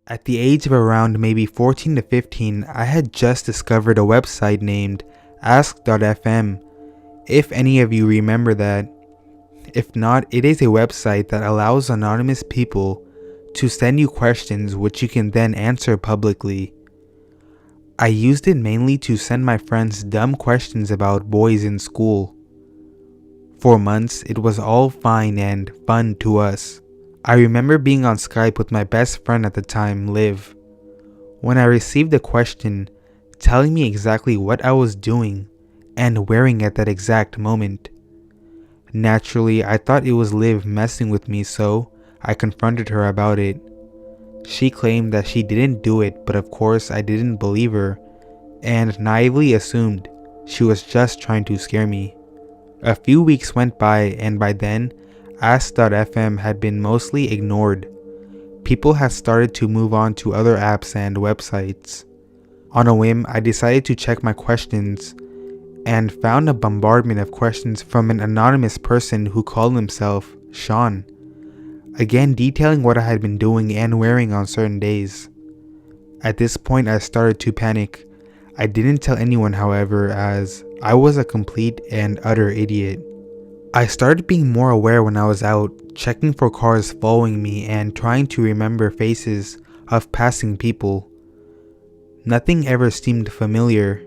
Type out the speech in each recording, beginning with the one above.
At the age of around maybe 14 to 15, I had just discovered a website named ask.fm, if any of you remember that. If not, it is a website that allows anonymous people to send you questions which you can then answer publicly. I used it mainly to send my friends dumb questions about boys in school. For months, it was all fine and fun to us. I remember being on Skype with my best friend at the time, Liv, when I received a question telling me exactly what I was doing and wearing at that exact moment. Naturally, I thought it was Liv messing with me, so I confronted her about it. She claimed that she didn't do it, but of course I didn't believe her and naively assumed she was just trying to scare me. A few weeks went by, and by then, Ask.fm had been mostly ignored. People had started to move on to other apps and websites. On a whim, I decided to check my questions and found a bombardment of questions from an anonymous person who called himself Sean, again detailing what I had been doing and wearing on certain days. At this point, I started to panic. I didn't tell anyone, however, as I was a complete and utter idiot. I started being more aware when I was out, checking for cars following me and trying to remember faces of passing people. Nothing ever seemed familiar.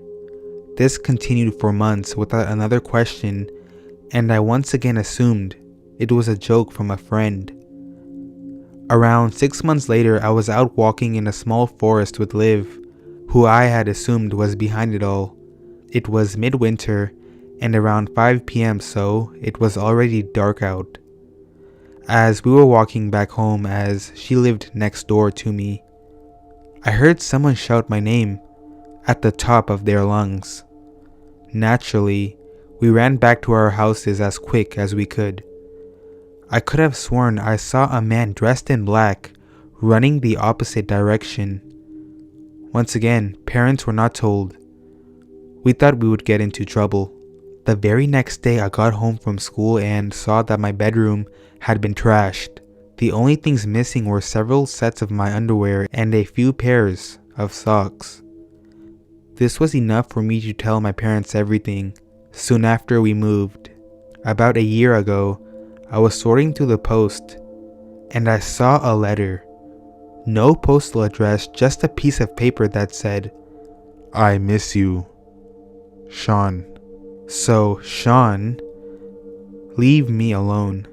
This continued for months without another question, and I once again assumed it was a joke from a friend. Around 6 months later, I was out walking in a small forest with Liv, who I had assumed was behind it all. It was midwinter and around 5 p.m., so it was already dark out. As we were walking back home, as she lived next door to me, I heard someone shout my name at the top of their lungs. Naturally, we ran back to our houses as quick as we could. I could have sworn I saw a man dressed in black running the opposite direction. Once again, parents were not told. We thought we would get into trouble. The very next day, I got home from school and saw that my bedroom had been trashed. The only things missing were several sets of my underwear and a few pairs of socks. This was enough for me to tell my parents everything. Soon after we moved, about a year ago, I was sorting through the post and I saw a letter. No postal address, just a piece of paper that said, "I miss you, Sean." So, Sean, leave me alone.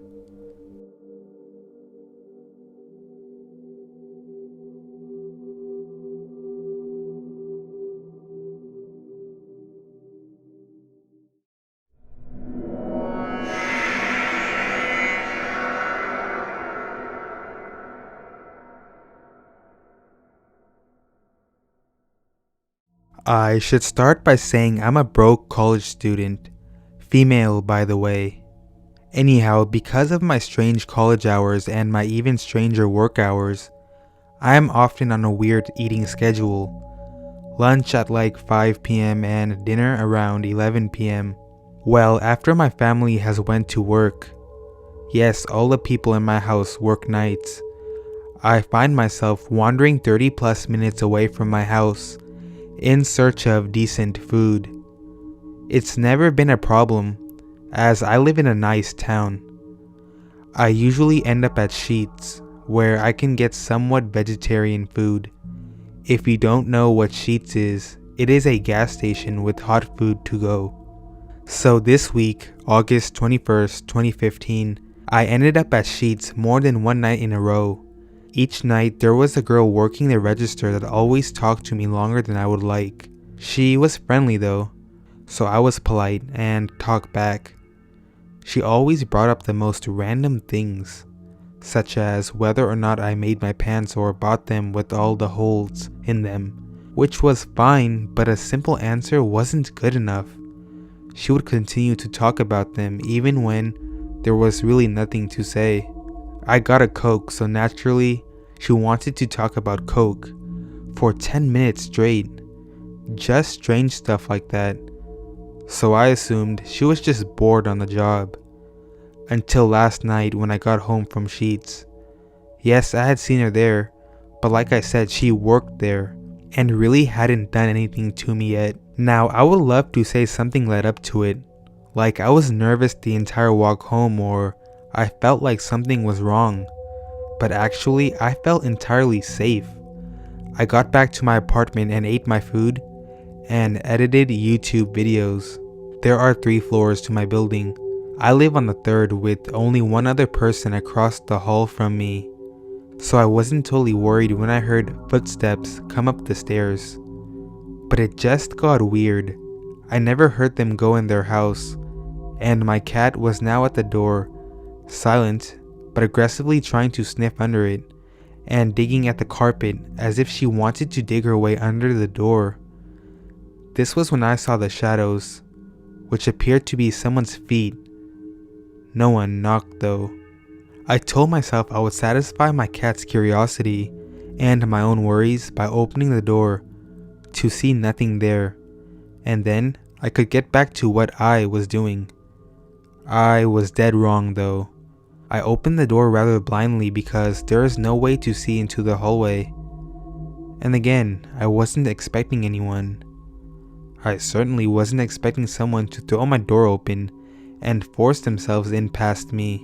I should start by saying I'm a broke college student. Female, by the way. Anyhow, because of my strange college hours and my even stranger work hours, I am often on a weird eating schedule. Lunch at like 5 p.m. and dinner around 11 p.m. Well, after my family has went to work, yes, all the people in my house work nights, I find myself wandering 30 plus minutes away from my house in search of decent food. It's never been a problem, as I live in a nice town. I usually end up at Sheetz, where I can get somewhat vegetarian food. If you don't know what Sheetz is, it is a gas station with hot food to go. So this week, August 21st, 2015, I ended up at Sheetz more than one night in a row. Each night, there was a girl working the register that always talked to me longer than I would like. She was friendly though, so I was polite and talked back. She always brought up the most random things, such as whether or not I made my pants or bought them with all the holes in them, which was fine, but a simple answer wasn't good enough. She would continue to talk about them even when there was really nothing to say. I got a Coke, so naturally, she wanted to talk about Coke for 10 minutes straight. Just strange stuff like that. So I assumed she was just bored on the job. Until last night when I got home from Sheetz. Yes, I had seen her there, But like I said, she worked there and really hadn't done anything to me yet. Now, I would love to say something led up to it, like I was nervous the entire walk home or I felt like something was wrong. But actually, I felt entirely safe. I got back to my apartment and ate my food and edited YouTube videos. There are 3 floors to my building. I live on the 3rd with only one other person across the hall from me, so I wasn't totally worried when I heard footsteps come up the stairs. But it just got weird. I never heard them go in their house, and my cat was now at the door, silent, but aggressively trying to sniff under it, and digging at the carpet as if she wanted to dig her way under the door. This was when I saw the shadows, which appeared to be someone's feet. No one knocked though. I told myself I would satisfy my cat's curiosity and my own worries by opening the door to see nothing there, and then I could get back to what I was doing. I was dead wrong though. I opened the door rather blindly because there is no way to see into the hallway. And again, I wasn't expecting anyone. I certainly wasn't expecting someone to throw my door open and force themselves in past me.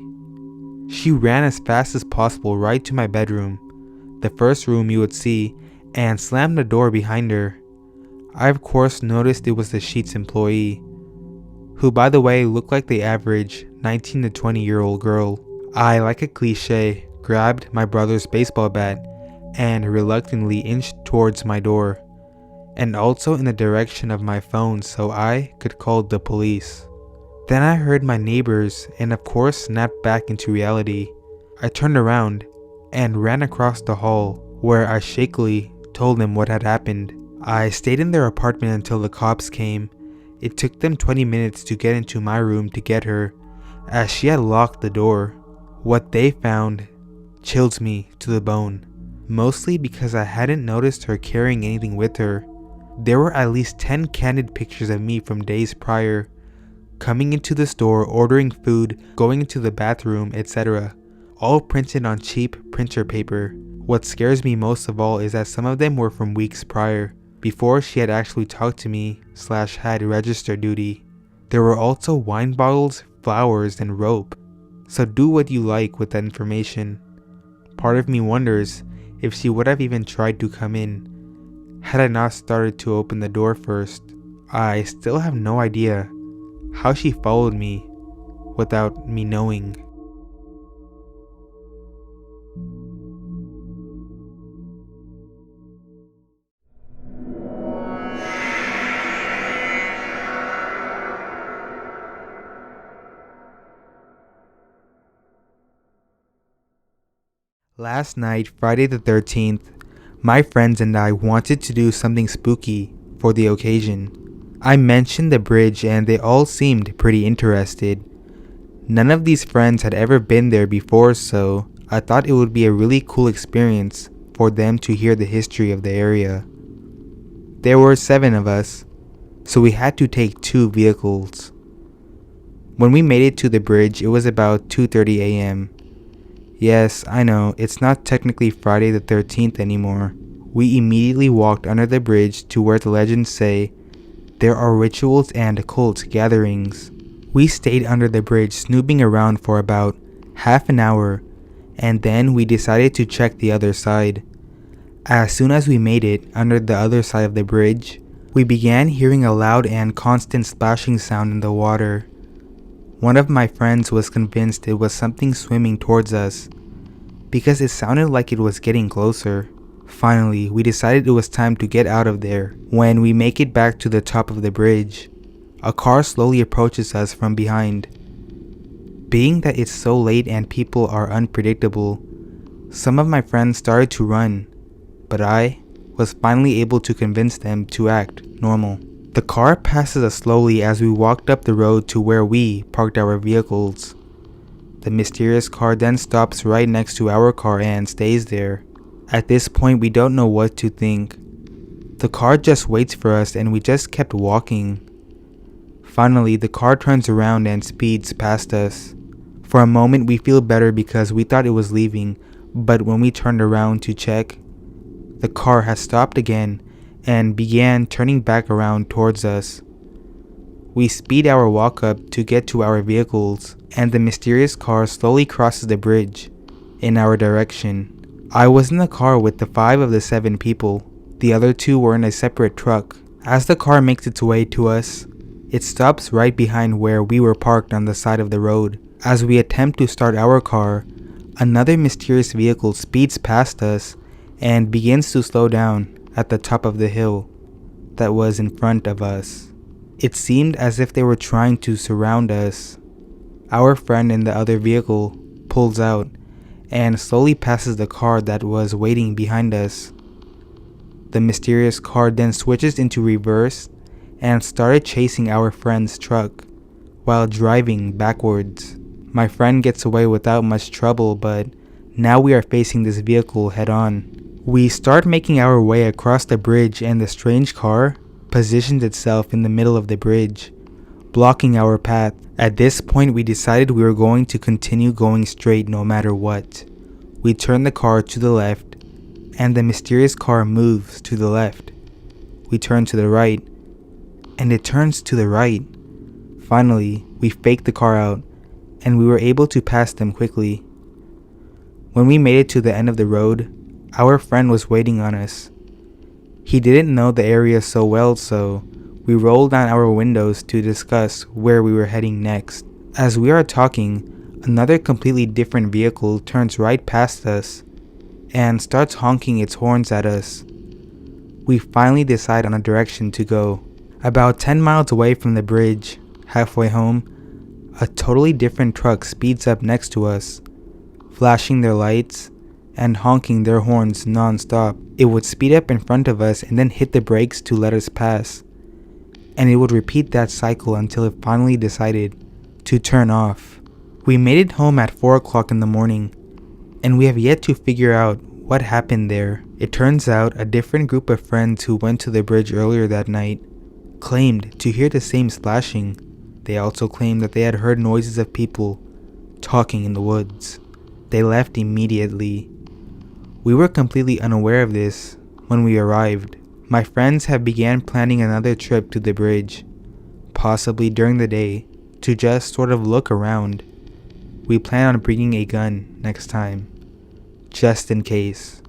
She ran as fast as possible right to my bedroom, the first room you would see, and slammed the door behind her. I of course noticed it was the Sheetz employee, who by the way looked like the average 19 to 20-year-old girl. I, like a cliche, grabbed my brother's baseball bat and reluctantly inched towards my door, and also in the direction of my phone so I could call the police. Then I heard my neighbors and of course snapped back into reality. I turned around and ran across the hall where I shakily told them what had happened. I stayed in their apartment until the cops came. It took them 20 minutes to get into my room to get her, as she had locked the door. What they found chills me to the bone, mostly because I hadn't noticed her carrying anything with her. There were at least 10 candid pictures of me from days prior, coming into the store, ordering food, going into the bathroom, etc., all printed on cheap printer paper. What scares me most of all is that some of them were from weeks prior, before she had actually talked to me / had register duty. There were also wine bottles, flowers, and rope. So do what you like with that information. Part of me wonders if she would have even tried to come in, had I not started to open the door first. I still have no idea how she followed me without me knowing. Last night, Friday the 13th, my friends and I wanted to do something spooky for the occasion. I mentioned the bridge and they all seemed pretty interested. None of these friends had ever been there before, so I thought it would be a really cool experience for them to hear the history of the area. There were 7 of us, so we had to take 2 vehicles. When we made it to the bridge, it was about 2:30 a.m. Yes, I know, it's not technically Friday the 13th anymore. We immediately walked under the bridge to where the legends say there are rituals and cult gatherings. We stayed under the bridge snooping around for about half an hour, and then we decided to check the other side. As soon as we made it under the other side of the bridge, we began hearing a loud and constant splashing sound in the water. One of my friends was convinced it was something swimming towards us, because it sounded like it was getting closer. Finally, we decided it was time to get out of there. When we make it back to the top of the bridge, a car slowly approaches us from behind. Being that it's so late and people are unpredictable, some of my friends started to run, but I was finally able to convince them to act normal. The car passes us slowly as we walked up the road to where we parked our vehicles. The mysterious car then stops right next to our car and stays there. At this point, we don't know what to think. The car just waits for us and we just kept walking. Finally, the car turns around and speeds past us. For a moment, we feel better because we thought it was leaving, but when we turned around to check, The car had stopped again and began turning back around towards us. We speed our walk up to get to our vehicles, and the mysterious car slowly crosses the bridge in our direction. I was in the car with the 5 of the 7 people. The other 2 were in a separate truck. As the car makes its way to us, it stops right behind where we were parked on the side of the road. As we attempt to start our car, another mysterious vehicle speeds past us and begins to slow down at the top of the hill that was in front of us. It seemed as if they were trying to surround us. Our friend in the other vehicle pulls out and slowly passes the car that was waiting behind us. The mysterious car then switches into reverse and started chasing our friend's truck while driving backwards. My friend gets away without much trouble, but now we are facing this vehicle head on. We start making our way across the bridge, and the strange car positioned itself in the middle of the bridge, blocking our path. At this point, we decided we were going to continue going straight no matter what. We turn the car to the left, and the mysterious car moves to the left. We turn to the right, and it turns to the right. Finally, we faked the car out, and we were able to pass them quickly. When we made it to the end of the road, our friend was waiting on us. He didn't know the area so well, so we rolled down our windows to discuss where we were heading next. As we are talking, another completely different vehicle turns right past us and starts honking its horns at us. We finally decide on a direction to go. About 10 miles away from the bridge, halfway home, a totally different truck speeds up next to us, flashing their lights and honking their horns non-stop. It would speed up in front of us and then hit the brakes to let us pass, and it would repeat that cycle until it finally decided to turn off. We made it home at 4 o'clock in the morning, and we have yet to figure out what happened there. It turns out a different group of friends who went to the bridge earlier that night claimed to hear the same splashing. They also claimed that they had heard noises of people talking in the woods. They left immediately. We were completely unaware of this when we arrived. My friends have began planning another trip to the bridge, possibly during the day, to just sort of look around. We plan on bringing a gun next time, just in case.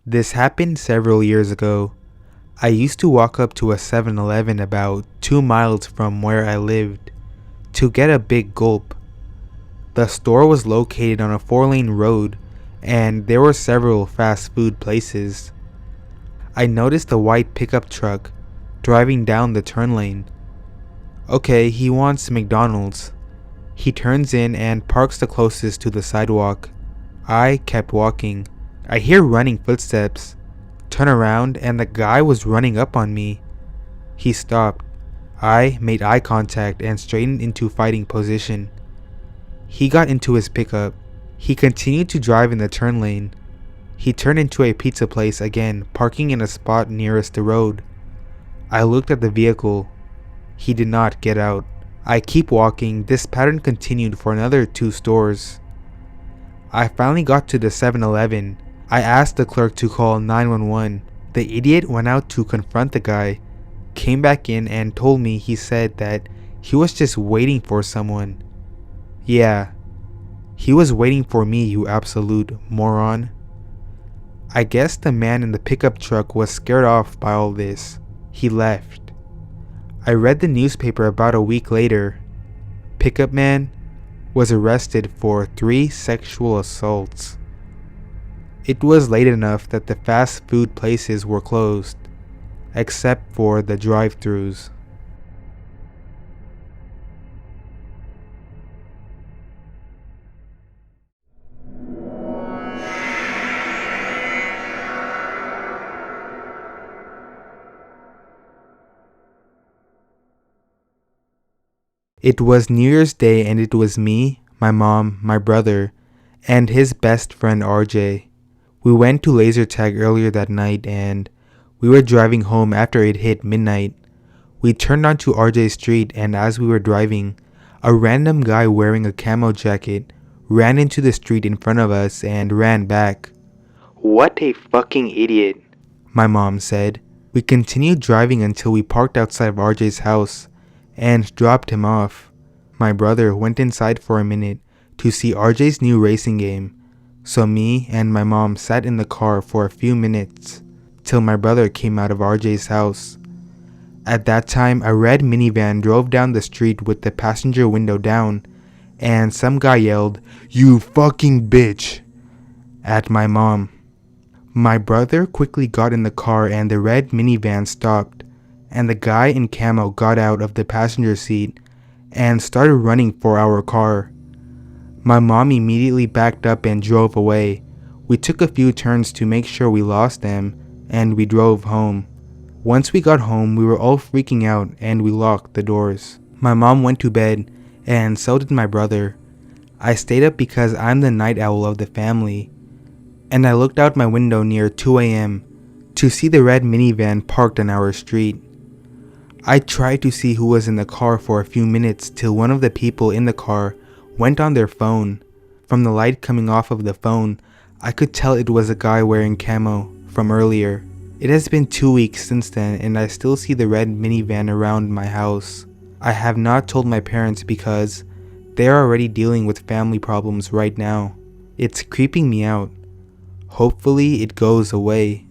This happened several years ago. I used to walk up to a 7-Eleven about 2 miles from where I lived to get a big gulp. The store was located on a 4-lane road, and there were several fast food places. I noticed a white pickup truck driving down the turn lane. Okay, he wants McDonald's. He turns in and parks the closest to the sidewalk. I kept walking. I hear running footsteps, turn around, and the guy was running up on me. He stopped. I made eye contact and straightened into fighting position. He got into his pickup. He continued to drive in the turn lane. He turned into a pizza place again, parking in a spot nearest the road. I looked at the vehicle. He did not get out. I keep walking. This pattern continued for another 2 stores. I finally got to the 7-Eleven. I asked the clerk to call 911. The idiot went out to confront the guy, came back in and told me he said that he was just waiting for someone. Yeah, he was waiting for me, you absolute moron. I guess the man in the pickup truck was scared off by all this. He left. I read the newspaper about a week later. Pickup man was arrested for 3 sexual assaults. It was late enough that the fast food places were closed, except for the drive-thrus. It was New Year's Day, and it was me, my mom, my brother, and his best friend RJ. We went to laser tag earlier that night and we were driving home after it hit midnight. We turned onto RJ Street, and as we were driving, a random guy wearing a camo jacket ran into the street in front of us and ran back. "What a fucking idiot," my mom said. We continued driving until we parked outside of RJ's house and dropped him off. My brother went inside for a minute to see RJ's new racing game, so me and my mom sat in the car for a few minutes till my brother came out of RJ's house. At that time, a red minivan drove down the street with the passenger window down, and some guy yelled, "You fucking bitch," at my mom. My brother quickly got in the car and the red minivan stopped, and the guy in camo got out of the passenger seat and started running for our car. My mom immediately backed up and drove away. We took a few turns to make sure we lost them, and we drove home. Once we got home, we were all freaking out and we locked the doors. My mom went to bed, and so did my brother. I stayed up because I'm the night owl of the family, and I looked out my window near 2 a.m. to see the red minivan parked on our street. I tried to see who was in the car for a few minutes till one of the people in the car went on their phone. From the light coming off of the phone, I could tell it was a guy wearing camo from earlier. It has been 2 weeks since then, and I still see the red minivan around my house. I have not told my parents because they are already dealing with family problems right now. It's creeping me out. Hopefully it goes away.